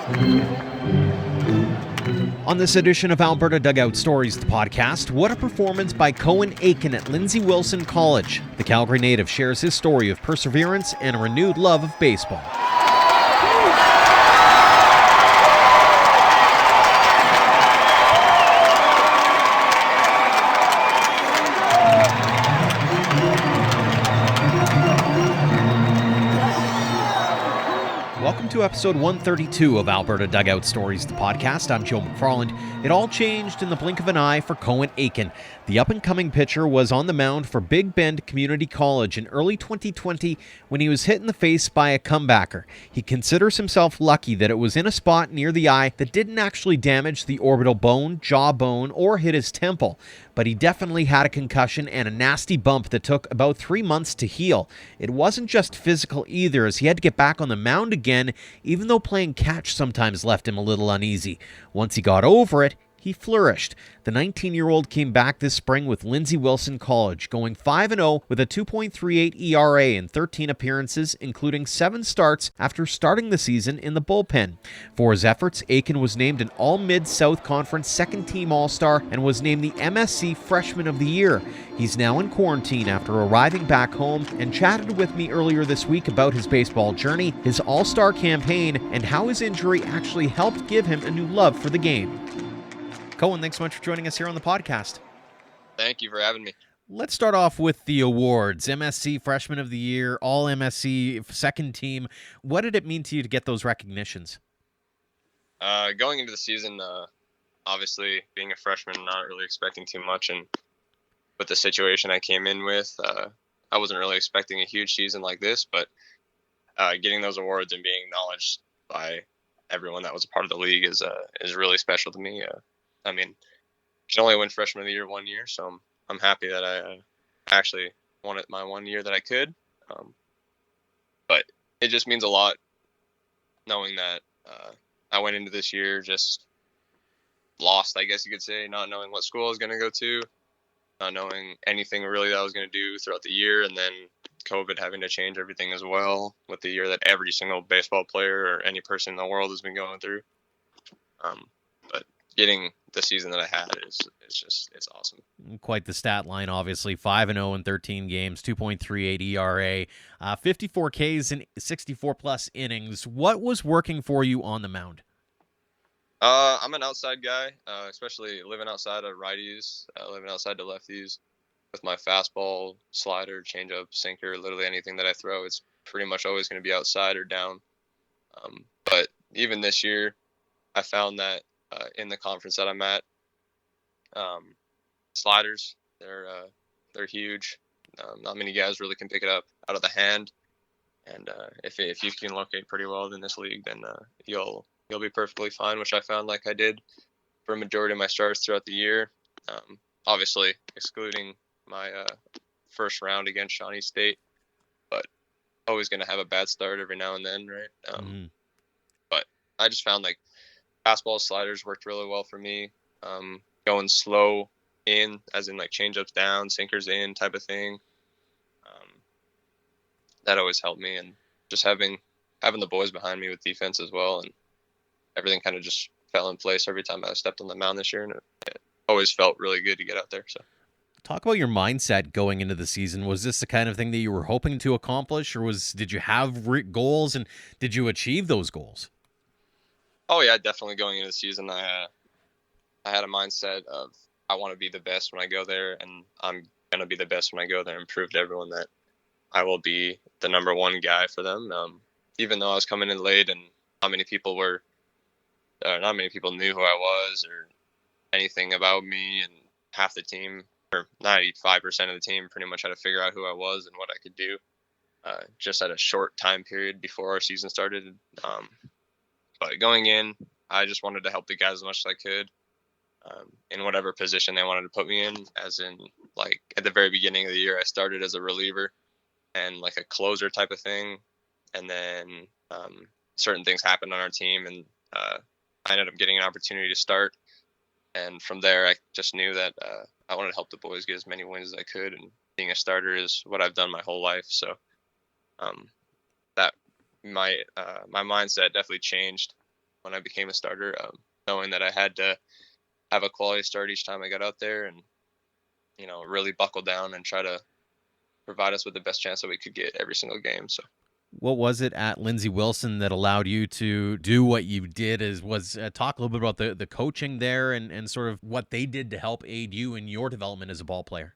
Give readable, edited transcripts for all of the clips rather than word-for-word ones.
On this edition of Alberta Dugout Stories, the podcast, what a performance by Cohen Achen at Lindsay Wilson College. The Calgary native shares his story of perseverance and a renewed love of baseball. Welcome to episode 132 of Alberta Dugout Stories, the podcast. I'm Joe McFarland. It all changed in the blink of an eye for Cohen Achen. The up-and-coming pitcher was on the mound for Big Bend Community College in early 2020 when he was hit in the face by a comebacker. He considers himself lucky that it was in a spot near the eye that didn't actually damage the orbital bone, jawbone, or hit his temple. But he definitely had a concussion and a nasty bump that took about 3 months to heal. It wasn't just physical either, as he had to get back on the mound again, even though playing catch sometimes left him a little uneasy. Once he got over it, he flourished. The 19-year-old came back this spring with Lindsay Wilson College, going 5-0 with a 2.38 ERA in 13 appearances, including 7 starts after starting the season in the bullpen. For his efforts, Achen was named an All-Mid-South Conference second-team All-Star and was named the MSC Freshman of the Year. He's now in quarantine after arriving back home and chatted with me earlier this week about his baseball journey, his All-Star campaign, and how his injury actually helped give him a new love for the game. Cohen, thanks so much for joining us here on the podcast. Thank you for having me. Let's start off with the awards. MSC Freshman of the Year, All MSC second team. What did it mean to you to get those recognitions? Going into the season, obviously being a freshman, not really expecting too much. And with the situation I came in with, I wasn't really expecting a huge season like this. But getting those awards and being acknowledged by everyone that was a part of the league is really special to me. I mean, you can only win Freshman of the Year 1 year, so I'm happy that I actually won it my 1 year that I could. But it just means a lot knowing that I went into this year just lost, I guess you could say, not knowing what school I was going to go to, not knowing anything really that I was going to do throughout the year, and then COVID having to change everything as well with the year that every single baseball player or any person in the world has been going through. But getting the season that I had it's awesome. Quite the stat line, obviously. 5-0 in 13 games, 2.38 ERA, 54 Ks in 64-plus innings. What was working for you on the mound? I'm an outside guy, especially living outside of righties, living outside of lefties. With my fastball, slider, changeup, sinker, literally anything that I throw, it's pretty much always going to be outside or down. But even this year, I found that in the conference that I'm at, sliders, they're huge. Not many guys really can pick it up out of the hand. And if you can locate pretty well in this league, then you'll be perfectly fine, which I found like I did for a majority of my starts throughout the year. Obviously, excluding my first round against Shawnee State, but always going to have a bad start every now and then, right? But I just found like fastball sliders worked really well for me. Going slow in, as in like changeups down, sinkers in type of thing. That always helped me, and just having the boys behind me with defense as well, and everything kind of just fell in place every time I stepped on the mound this year, and it always felt really good to get out there. So. Talk about your mindset going into the season. Was this the kind of thing that you were hoping to accomplish, or did you have goals, and did you achieve those goals? Oh yeah, definitely going into the season, I had a mindset of I want to be the best when I go there, and I'm going to be the best when I go there and prove to everyone that I will be the number one guy for them. Even though I was coming in late and not many people knew who I was or anything about me, and half the team, or 95% of the team, pretty much had to figure out who I was and what I could do just at a short time period before our season started. But going in, I just wanted to help the guys as much as I could in whatever position they wanted to put me in. As in, like, at the very beginning of the year, I started as a reliever and like a closer type of thing. And then certain things happened on our team, and I ended up getting an opportunity to start. And from there, I just knew that I wanted to help the boys get as many wins as I could. And being a starter is what I've done my whole life. So that my mindset definitely changed when I became a starter, knowing that I had to have a quality start each time I got out there, and really buckle down and try to provide us with the best chance that we could get every single game. So. What was it at Lindsay Wilson that allowed you to do what you did? Talk a little bit about the coaching there and sort of what they did to help aid you in your development as a ball player.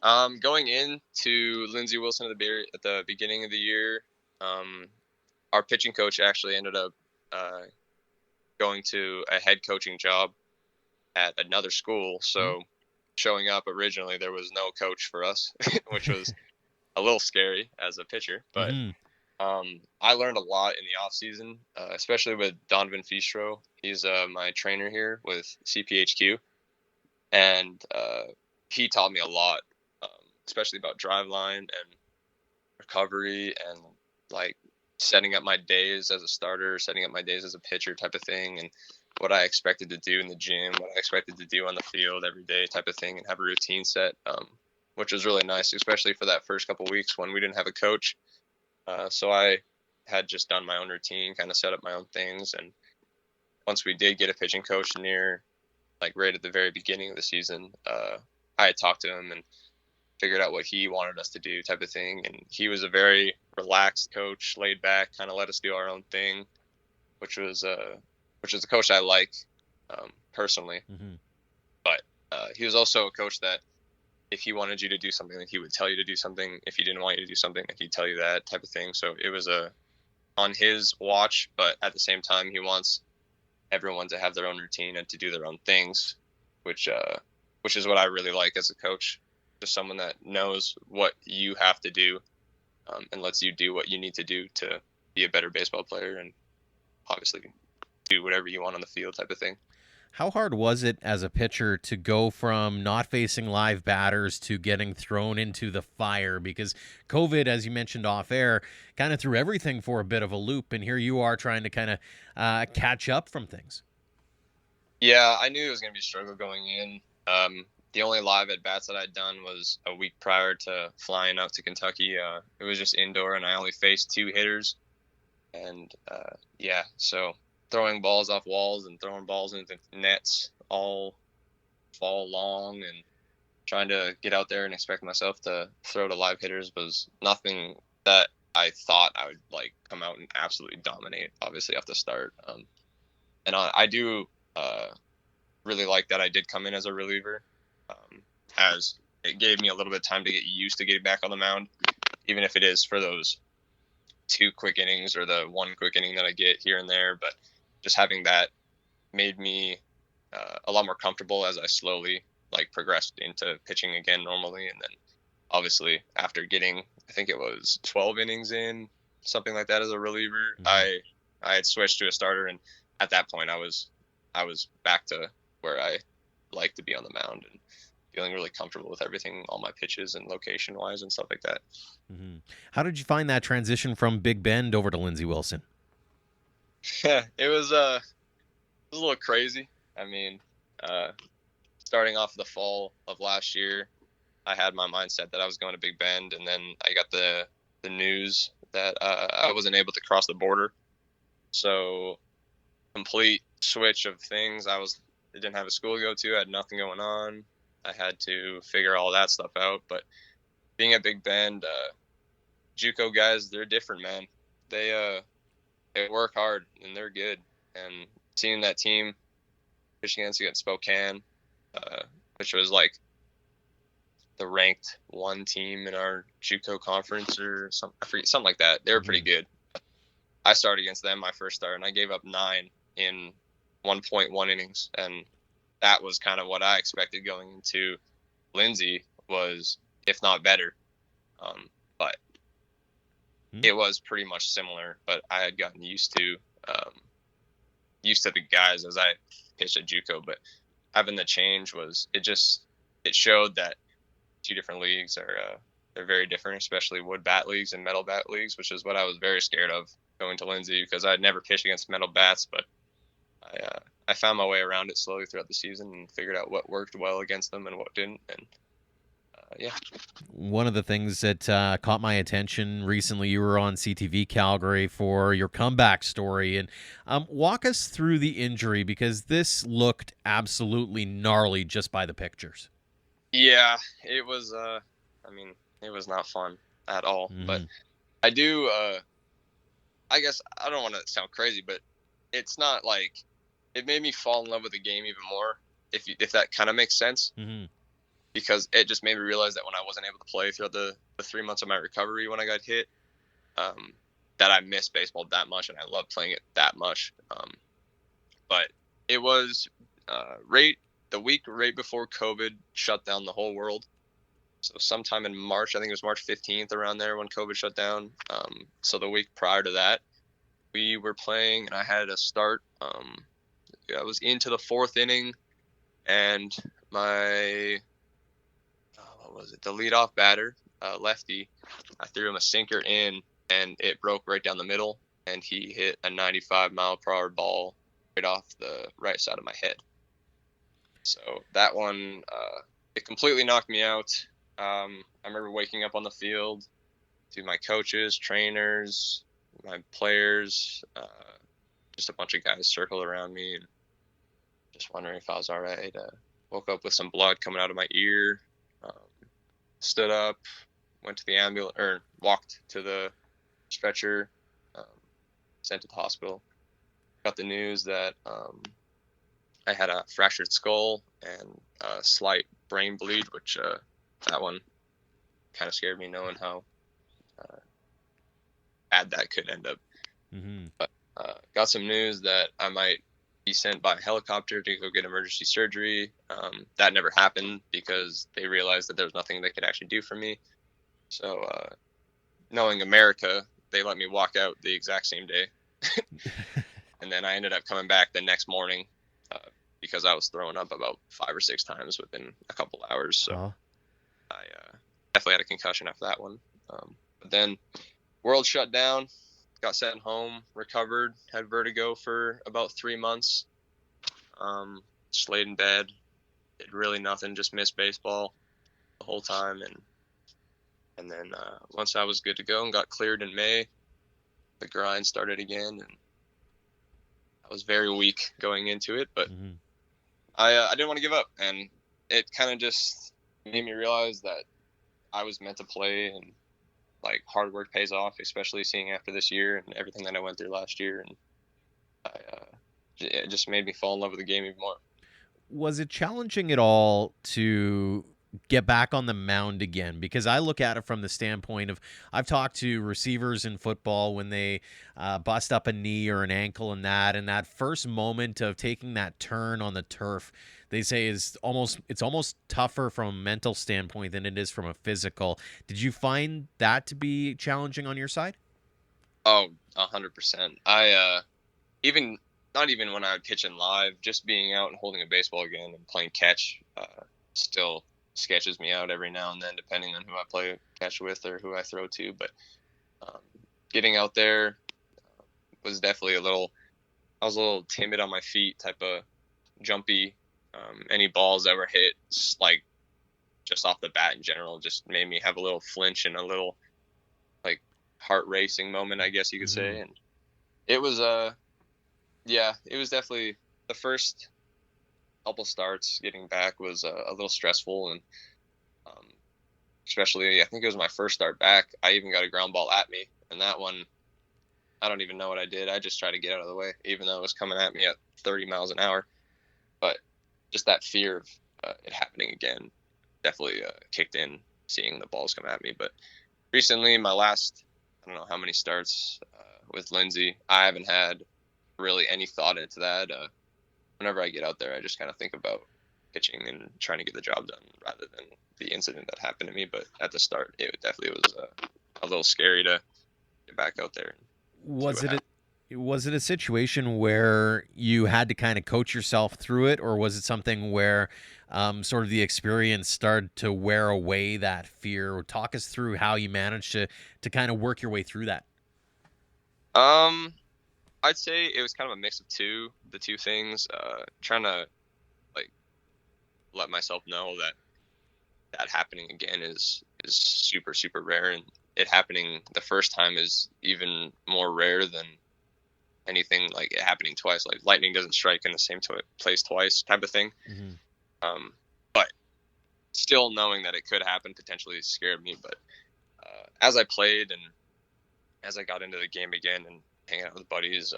Going into Lindsay Wilson at the beginning of the year, our pitching coach actually ended up going to a head coaching job at another school. So showing up originally, there was no coach for us, which was a little scary as a pitcher. But I learned a lot in the off season, especially with Donovan Fistro. He's my trainer here with CPHQ, and he taught me a lot, especially about driveline and recovery and like setting up my days as a starter, setting up my days as a pitcher type of thing, and what I expected to do in the gym, what I expected to do on the field every day type of thing, and have a routine set, which was really nice, especially for that first couple of weeks when we didn't have a coach. So I had just done my own routine, kind of set up my own things. And once we did get a pitching coach right at the very beginning of the season, I had talked to him and figured out what he wanted us to do type of thing. And he was a very relaxed coach, laid back, kind of let us do our own thing, which is a coach I like personally. But he was also a coach that if he wanted you to do something, he would tell you to do something. If he didn't want you to do something, he'd tell you that type of thing. So it was on his watch, but at the same time, he wants everyone to have their own routine and to do their own things, which is what I really like as a coach. Just someone that knows what you have to do and lets you do what you need to do to be a better baseball player and obviously do whatever you want on the field type of thing. How hard was it as a pitcher to go from not facing live batters to getting thrown into the fire? Because COVID, as you mentioned off air, kind of threw everything for a bit of a loop, and here you are trying to kind of catch up from things. Yeah, I knew it was going to be a struggle going in. The only live at-bats that I'd done was a week prior to flying out to Kentucky. It was just indoor, and I only faced 2 hitters. And, so throwing balls off walls and throwing balls into nets all fall long and trying to get out there and expect myself to throw to live hitters was nothing that I thought I would come out and absolutely dominate, obviously off the start. And I do really like that I did come in as a reliever, as it gave me a little bit of time to get used to getting back on the mound, even if it is for those 2 quick innings or the 1 quick inning that I get here and there. But just having that made me a lot more comfortable as I slowly progressed into pitching again normally. And then obviously after getting, I think it was 12 innings in, something like that as a reliever, I had switched to a starter. And at that point I was back to where I like to be on the mound and feeling really comfortable with everything, all my pitches and location wise and stuff like that. How did you find that transition from Big Bend over to Lindsay Wilson? Yeah, it was a little crazy. I mean, starting off the fall of last year, I had my mindset that I was going to Big Bend, and then I got the news that I wasn't able to cross the border. So complete switch of things. I didn't have a school to go to. I had nothing going on. I had to figure all that stuff out. But being at Big Bend, JUCO guys, they're different, man. They work hard and they're good. And seeing that team pitching against Spokane, which was the ranked 1 team in our JUCO conference or something like that. They were pretty good. I started against them my first start, and I gave up 9 in 1.1 innings, and that was kind of what I expected going into Lindsay, was if not better. But it was pretty much similar, but I had gotten used to the guys as I pitched at JUCO. But having the change it showed that 2 different leagues they're very different, especially wood bat leagues and metal bat leagues, which is what I was very scared of going to Lindsay, because I'd never pitched against metal bats. But I found my way around it slowly throughout the season and figured out what worked well against them and what didn't. And yeah. One of the things that caught my attention recently, you were on CTV Calgary for your comeback story. And walk us through the injury, because this looked absolutely gnarly just by the pictures. Yeah, it was, I mean, it was not fun at all. But I do, I guess I don't want to sound crazy, but it's not like it made me fall in love with the game even more, if that kind of makes sense. Because it just made me realize that when I wasn't able to play throughout the 3 months of my recovery when I got hit, that I missed baseball that much and I loved playing it that much. But it was the week right before COVID shut down the whole world. So sometime in March, I think it was March 15th, around there, when COVID shut down. So the week prior to that, we were playing, and I had a start. I was into the 4th inning, and my the leadoff batter, lefty, I threw him a sinker in, and it broke right down the middle, and he hit a 95-mile-per-hour ball right off the right side of my head. So that one, it completely knocked me out. I remember waking up on the field to my coaches, trainers, my players, just a bunch of guys circled around me and just wondering if I was all right. Woke up with some blood coming out of my ear. Stood up, went to the ambulance, or walked to the stretcher, sent to the hospital. Got the news that I had a fractured skull and a slight brain bleed, which that one kind of scared me, knowing how bad that could end up. But got some news that I might be sent by helicopter to go get emergency surgery. That never happened because they realized that there was nothing they could actually do for me. So knowing America, they let me walk out the exact same day. And then I ended up coming back the next morning because I was throwing up about 5 or 6 times within a couple hours. So I definitely had a concussion after that one. But then world shut down. Got sent home, recovered, had vertigo for about 3 months. Just laid in bed, did really nothing, just missed baseball the whole time. And then once I was good to go and got cleared in May, the grind started again. And I was very weak going into it, but I didn't want to give up. And it kind of just made me realize that I was meant to play, and like hard work pays off, especially seeing after this year and everything that I went through last year. And it just made me fall in love with the game even more. Was it challenging at all to get back on the mound again? Because I look at it from the standpoint of, I've talked to receivers in football when they bust up a knee or an ankle and that first moment of taking that turn on the turf, they say it's almost tougher from a mental standpoint than it is from a physical. Did you find that to be challenging on your side? Oh, 100%. I not even when I would pitch in live, just being out and holding a baseball again and playing catch still sketches me out every now and then, depending on who I play catch with or who I throw to. But getting out there was definitely I was a little timid on my feet, type of jumpy. Any balls that were hit, like just off the bat in general, just made me have a little flinch and a little like heart racing moment, I guess you could say. And it was it was definitely the first couple starts. Getting back was a little stressful, and especially I think it was my first start back. I even got a ground ball at me, and that one, I don't even know what I did. I just tried to get out of the way, even though it was coming at me at 30 miles an hour. But just that fear of it happening again definitely kicked in, seeing the balls come at me. But recently, my last, I don't know how many starts with Lindsay, I haven't had really any thought into that. Whenever I get out there, I just kind of think about pitching and trying to get the job done rather than the incident that happened to me. But at the start, it definitely was a little scary to get back out there. Was it a situation where you had to kind of coach yourself through it, or was it something where sort of the experience started to wear away that fear? Talk us through how you managed to kind of work your way through that. I'd say it was kind of a mix of the two things. Trying to like let myself know that that happening again is super, super rare, and it happening the first time is even more rare than anything like it happening twice. Like lightning doesn't strike in the same place twice, type of thing. Mm-hmm. But still knowing that it could happen potentially scared me. But as I played and as I got into the game again and hanging out with buddies,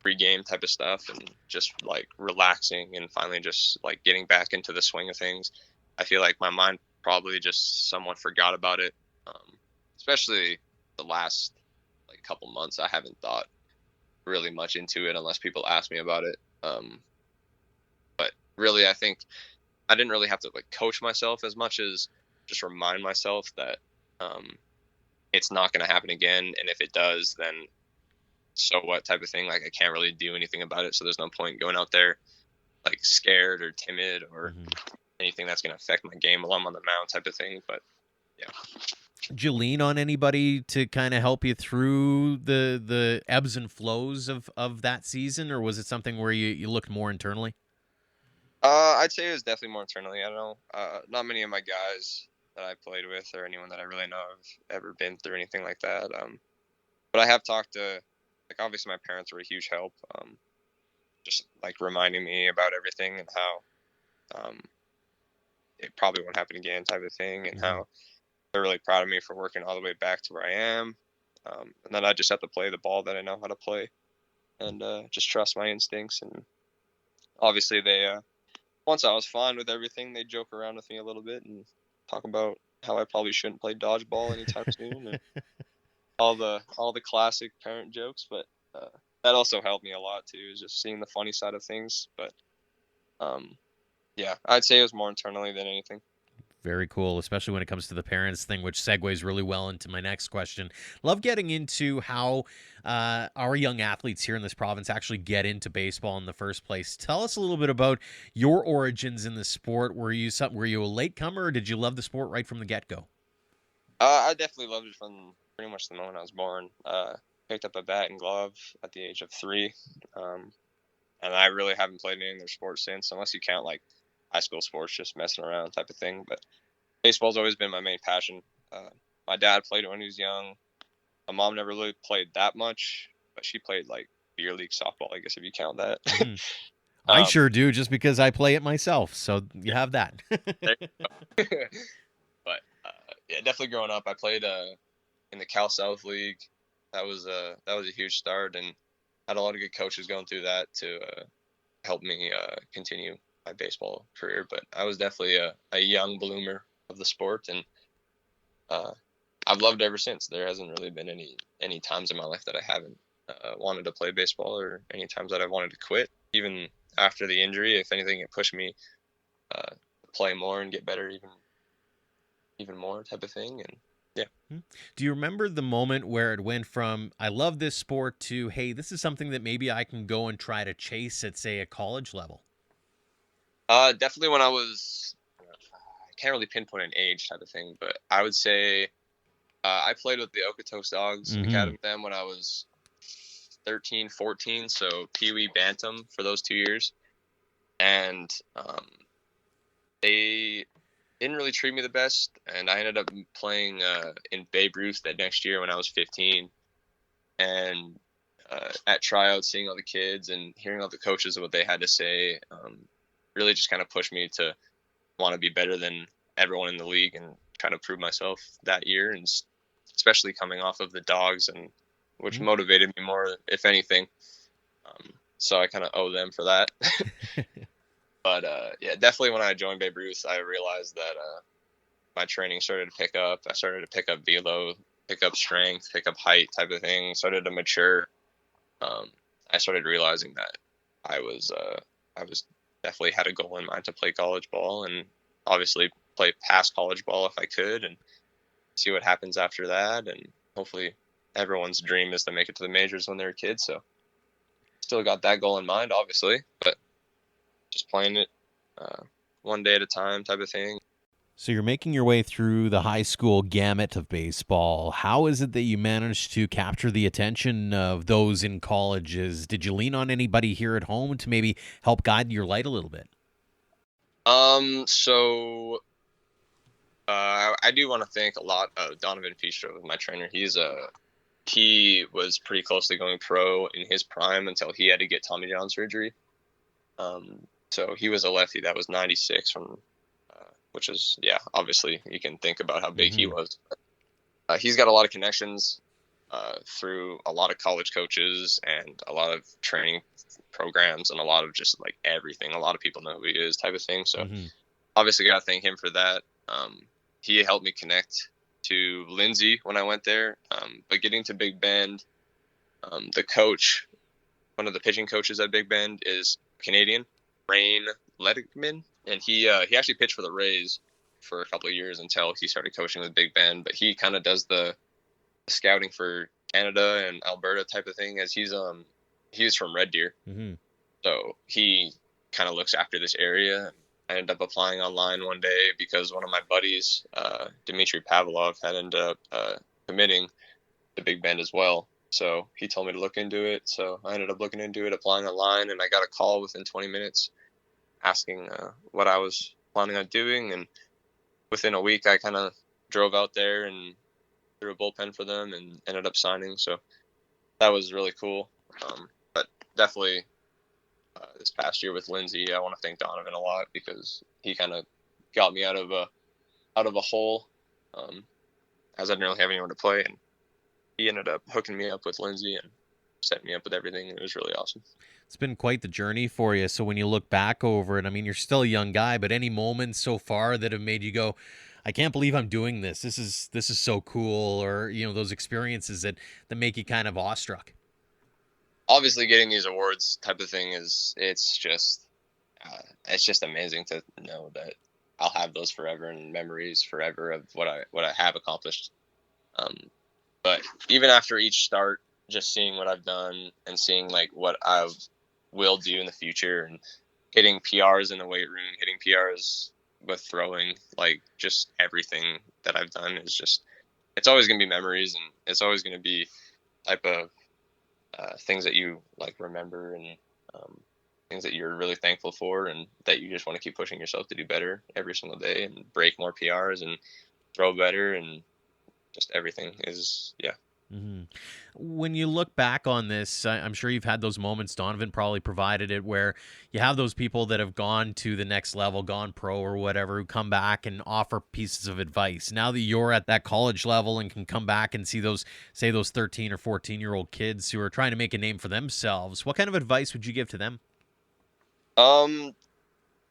pre-game type of stuff, and just like relaxing and finally just like getting back into the swing of things, I feel like my mind probably just somewhat forgot about it. Especially the last like couple months, I haven't thought really much into it unless people ask me about it. But really, I think I didn't really have to like coach myself as much as just remind myself that it's not going to happen again. And if it does, then so what type of thing. Like I can't really do anything about it. So there's no point going out there like scared or timid or anything that's going to affect my game while I'm on the mound type of thing. But yeah. Did you lean on anybody to kind of help you through the ebbs and flows of that season, or was it something where you looked more internally? I'd say it was definitely more internally. I don't know. Not many of my guys that I played with or anyone that I really know have ever been through anything like that. But I have talked to, like, obviously my parents were a huge help. Just like reminding me about everything and how it probably won't happen again type of thing, and how they're really proud of me for working all the way back to where I am. And then I just have to play the ball that I know how to play and just trust my instincts. And obviously they, once I was fine with everything, they joke around with me a little bit and talk about how I probably shouldn't play dodgeball anytime soon, and all the classic parent jokes. But that also helped me a lot too, is just seeing the funny side of things. But yeah, I'd say it was more internally than anything. Very cool, especially when it comes to the parents thing, which segues really well into my next question. Love getting into how our young athletes here in this province actually get into baseball in the first place. Tell us a little bit about your origins in the sport. Were you a latecomer, or did you love the sport right from the get-go? I definitely loved it from pretty much the moment I was born. Picked up a bat and glove at the age of 3, and I really haven't played any other sports since, unless you count like high school sports, just messing around type of thing. But baseball's always been my main passion. My dad played it when he was young. My mom never really played that much, but she played like beer league softball, I guess, if you count that. I sure do, just because I play it myself. So you have that. There you go. But yeah, definitely growing up, I played in the Cal South League. That was a huge start, and had a lot of good coaches going through that to help me continue my baseball career. But I was definitely a young bloomer of the sport, and I've loved it ever since. There hasn't really been any times in my life that I haven't wanted to play baseball, or any times that I've wanted to quit. Even after the injury, if anything, it pushed me to play more and get better even more type of thing. And yeah. Do you remember the moment where it went from, I love this sport, to, hey, this is something that maybe I can go and try to chase at, say, a college level? Definitely when I can't really pinpoint an age type of thing, but I would say I played with the Okotoks Dogs Academy then when I was 13, 14, so Pee Wee Bantam for those 2 years. And they didn't really treat me the best, and I ended up playing in Babe Ruth that next year when I was 15. And at tryouts, seeing all the kids and hearing all the coaches and what they had to say, really just kind of pushed me to want to be better than everyone in the league and try to prove myself that year, and especially coming off of the Dogs, and which motivated me more, if anything. So I kind of owe them for that. But yeah, definitely when I joined Babe Ruth, I realized that my training started to pick up. I started to pick up velo, pick up strength, pick up height type of thing, started to mature. I started realizing that I was definitely had a goal in mind to play college ball, and obviously play past college ball if I could, and see what happens after that. And hopefully everyone's dream is to make it to the majors when they're a kid. So still got that goal in mind, obviously, but just playing it one day at a time type of thing. So you're making your way through the high school gamut of baseball. How is it that you managed to capture the attention of those in colleges? Did you lean on anybody here at home to maybe help guide your light a little bit? So I do want to thank a lot of Donovan Pistra, my trainer. He was pretty close to going pro in his prime until he had to get Tommy John surgery. So he was a lefty that was 96 from, which is, yeah, obviously you can think about how big he was. He's got a lot of connections through a lot of college coaches and a lot of training programs and a lot of just like everything. A lot of people know who he is type of thing. So obviously got to thank him for that. He helped me connect to Lindsay when I went there. But getting to Big Bend, the coach, one of the pitching coaches at Big Bend is Canadian, Rain Lettigman, and he actually pitched for the Rays for a couple of years until he started coaching with Big Bend. But he kind of does the scouting for Canada and Alberta type of thing, as he's from Red Deer, so he kind of looks after this area. I ended up applying online one day because one of my buddies, Dmitry Pavlov, had ended up committing to Big Bend as well. So he told me to look into it. So I ended up looking into it, applying online, and I got a call within 20 minutes asking what I was planning on doing. And within a week, I kind of drove out there and threw a bullpen for them and ended up signing. So that was really cool. But definitely this past year with Lindsay, I want to thank Donovan a lot because he kind of got me out of a hole, as I didn't really have anyone to play, and he ended up hooking me up with Lindsay and setting me up with everything. It was really awesome. It's been quite the journey for you. So when you look back over it, I mean, you're still a young guy, but any moments so far that have made you go, I can't believe I'm doing this. This is so cool, or those experiences that make you kind of awestruck. Obviously, getting these awards type of thing it's just amazing to know that I'll have those forever and memories forever of what I have accomplished. But even after each start, just seeing what I've done and seeing like what I will do in the future and hitting PRs in the weight room, hitting PRs with throwing, like just everything that I've done is just, it's always going to be memories, and it's always going to be type of things that you like remember, and things that you're really thankful for, and that you just want to keep pushing yourself to do better every single day and break more PRs and throw better, and just everything is, yeah. When you look back on this, I'm sure you've had those moments, Donovan probably provided it, where you have those people that have gone to the next level, gone pro or whatever, who come back and offer pieces of advice. Now that you're at that college level and can come back and see those 13 or 14-year-old kids who are trying to make a name for themselves, what kind of advice would you give to them?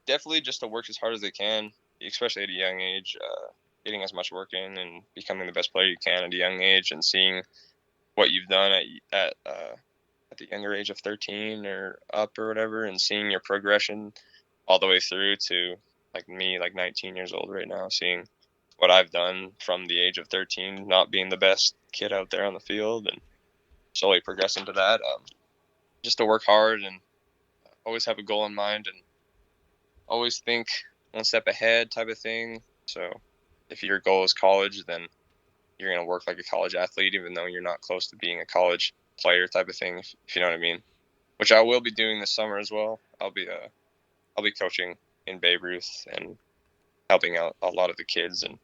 Definitely just to work as hard as they can, especially at a young age, getting as much work in and becoming the best player you can at a young age, and seeing what you've done at the younger age of 13 or up or whatever, and seeing your progression all the way through to like me, like 19 years old right now, seeing what I've done from the age of 13, not being the best kid out there on the field, and slowly progressing to that. Just to work hard and always have a goal in mind and always think one step ahead type of thing. So if your goal is college, then you're going to work like a college athlete, even though you're not close to being a college player type of thing, if you know what I mean, which I will be doing this summer as well. I'll be coaching in Babe Ruth and helping out a lot of the kids and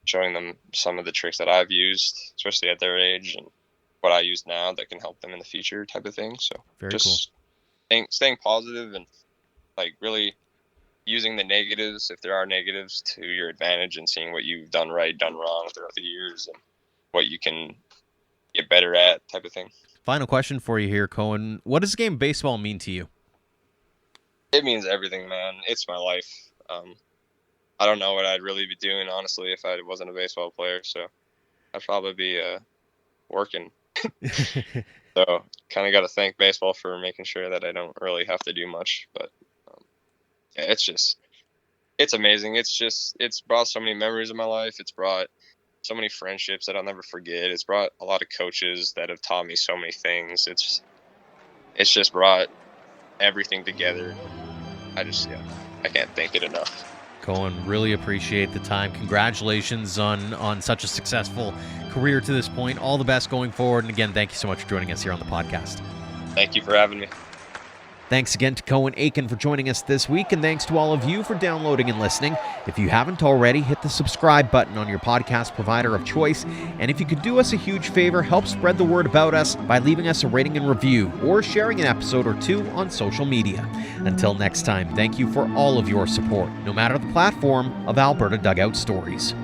showing them some of the tricks that I've used, especially at their age, and what I use now that can help them in the future type of thing. So Very just cool. Staying positive and like really using the negatives, if there are negatives, to your advantage, and seeing what you've done right, done wrong throughout the years, and what you can get better at type of thing. Final question for you here, Cohen. What does the game of baseball mean to you? It means everything, man. It's my life. I don't know what I'd really be doing, honestly, if I wasn't a baseball player. So I'd probably be working. So kind of got to thank baseball for making sure that I don't really have to do much. But yeah, it's amazing. It's brought so many memories in my life. It's brought so many friendships that I'll never forget. It's brought a lot of coaches that have taught me so many things. It's just brought everything together. I can't thank it enough. Cohen, really appreciate the time. Congratulations on such a successful career to this point. All the best going forward. And again, thank you so much for joining us here on the podcast. Thank you for having me. Thanks again to Cohen Achen for joining us this week, and thanks to all of you for downloading and listening. If you haven't already, hit the subscribe button on your podcast provider of choice, and if you could do us a huge favor, help spread the word about us by leaving us a rating and review, or sharing an episode or two on social media. Until next time, thank you for all of your support, no matter the platform, of Alberta Dugout Stories.